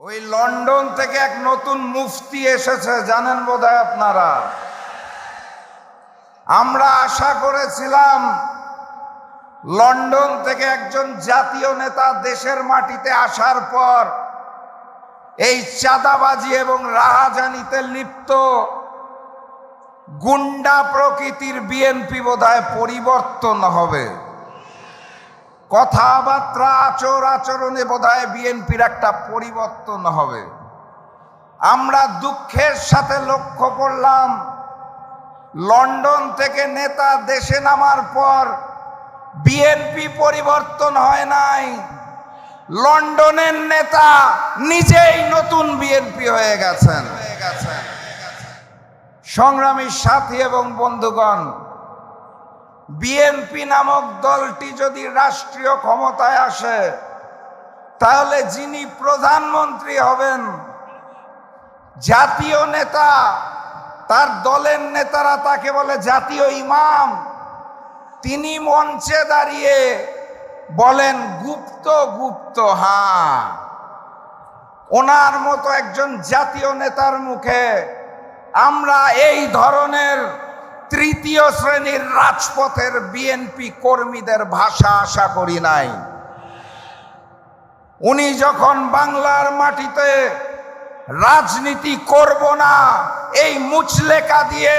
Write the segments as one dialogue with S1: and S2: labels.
S1: ওই লন্ডন থেকে এক নতুন মুফতি এসেছে, জানেন বোধহয় আপনারা। আমরা আশা করেছিলাম লন্ডন থেকে একজন জাতীয় নেতা দেশের মাটিতে আসার পর এই চাঁদাবাজি এবং রাহাজানিতে লিপ্ত গুন্ডা প্রকৃতির বিএনপি বোধহয় পরিবর্তন হবে, কথাবার্তা আচরণে বোধহয় বিএনপির একটা পরিবর্তন হবে। আমরা দুঃখের সাথে লক্ষ্য করলাম লন্ডন থেকে নেতা দেশে নামার পর বিএনপি পরিবর্তন হয় নাই, লন্ডনের নেতা নিজেই নতুন বিএনপি হয়ে গেছেন। সংগ্রামী সাথী এবং বন্ধুগণ, বিএনপি নামক দলটি যদি রাষ্ট্রীয় ক্ষমতায় আসে তাহলে যিনি প্রধানমন্ত্রী হবেন, জাতীয় নেতা, তার দলের নেতারা তাকে বলে জাতীয় ইমাম, তিনি মঞ্চে দাঁড়িয়ে বলেন গুপ্ত গুপ্ত। হ্যাঁ, ওনার মতো একজন জাতীয় নেতার মুখে আমরা এই ধরনের তৃতীয় শ্রেণীর রাজপথের বিএনপি কর্মীদের ভাষা আশা করি নাই। উনি যখন বাংলার মাটিতে রাজনীতি করব না এই মুচলেকা দিয়ে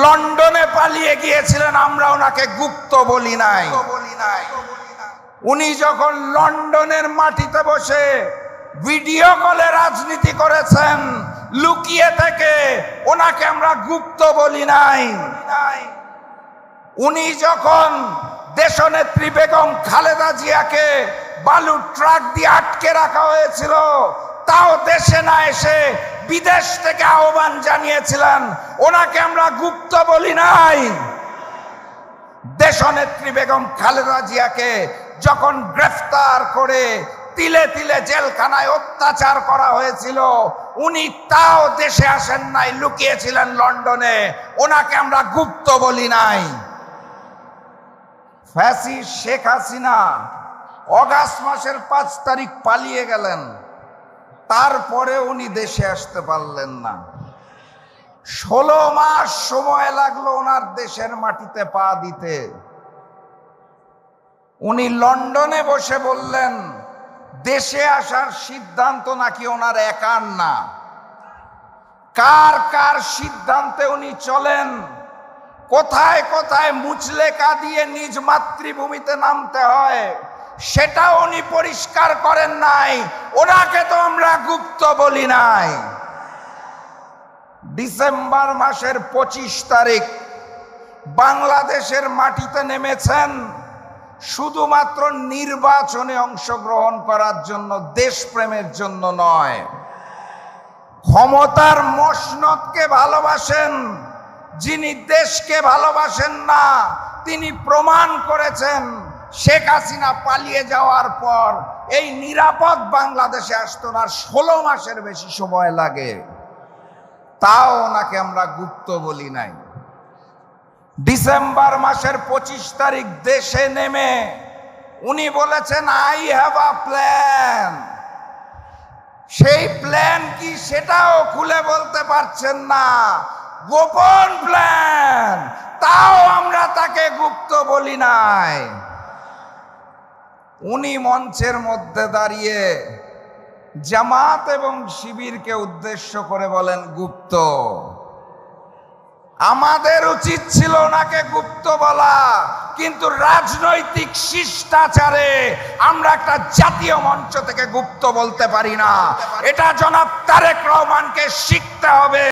S1: লন্ডনে পালিয়ে গিয়েছিলেন, আমরা ওনাকে গুপ্ত বলি নাই। উনি যখন লন্ডনের মাটিতে বসে ভিডিও কলে রাজনীতি করেছেন লুকিয়ে থেকে, ওনাকে আমরা গুপ্ত বলি নাই। উনি যখন দেশনেত্রী বেগম খালেদা জিয়াকে বালুর ট্রাক দিয়ে আটকে রাখা হয়েছিল, তাও দেশে না এসে বিদেশ থেকে আহ্বান জানিয়েছিলেন, ওনাকে আমরা গুপ্ত বলি নাই। দেশনেত্রী বেগম খালেদা জিয়াকে যখন গ্রেফতার করে তিলে তিলে জেলখানায় অত্যাচার করা হয়েছিল, উনি তাও দেশে আসেন নাই, লুকিয়েছিলেন লন্ডনে, ওনাকে আমরা গুপ্ত বলি নাই। ফ্যাসিস্ট শেখ হাসিনা অগাস্ট মাসের 5 তারিখ পালিয়ে গেলেন, তারপরে উনি দেশে আসতে পারলেন না। 16 মাস সময় লাগলো ওনার দেশের মাটিতে পা দিতে। উনি লন্ডনে বসে বললেন দেশে আসার সিদ্ধান্ত নাকি ওনার একার না, কার কার সিদ্ধান্তে উনি চলেন, কোথায় কোথায় মুচলেকা দিয়ে নিজ মাতৃভূমিতে নামতে হয় সেটা উনি পরিষ্কার করেন নাই, ওনাকে তো আমরা গুপ্ত বলি নাই। ডিসেম্বর মাসের 25 তারিখ বাংলাদেশের মাটিতে নেমেছেন শুধুমাত্র নির্বাচনে অংশগ্রহণ করার জন্য, দেশপ্রেমের জন্য নয়। ক্ষমতার মসনদকে ভালোবাসেন, যিনি দেশকে ভালোবাসেন না তিনি প্রমাণ করেছেন। শেখ হাসিনা পালিয়ে যাওয়ার পর এই নিরাপদ বাংলাদেশে আসতে ওনার 16 মাসের বেশি সময় লাগে, তাও ওনাকে আমরা গুপ্ত বলি নাই। ডিসেম্বর মাসের 25 তারিখ দেশে নেমে উনি বলেছেন আই হ্যাভ আ প্ল্যান। সেই প্ল্যান কি সেটাও খুলে বলতে পারছেন না, গোপন প্ল্যান, তাও আমরা তাকে গুপ্ত বলি নাই। উনি মঞ্চের মধ্যে দাঁড়িয়ে জামাত এবং শিবিরকে উদ্দেশ্য করে বলেন গুপ্ত। আমাদের উচিত ছিল ওনাকে গুপ্ত বলা, কিন্তু রাজনৈতিক শিষ্টাচারে আমরা একটা জাতীয় মঞ্চ থেকে গুপ্ত বলতে পারি না। এটা জনাব তারেক রহমানকে শিখতে হবে।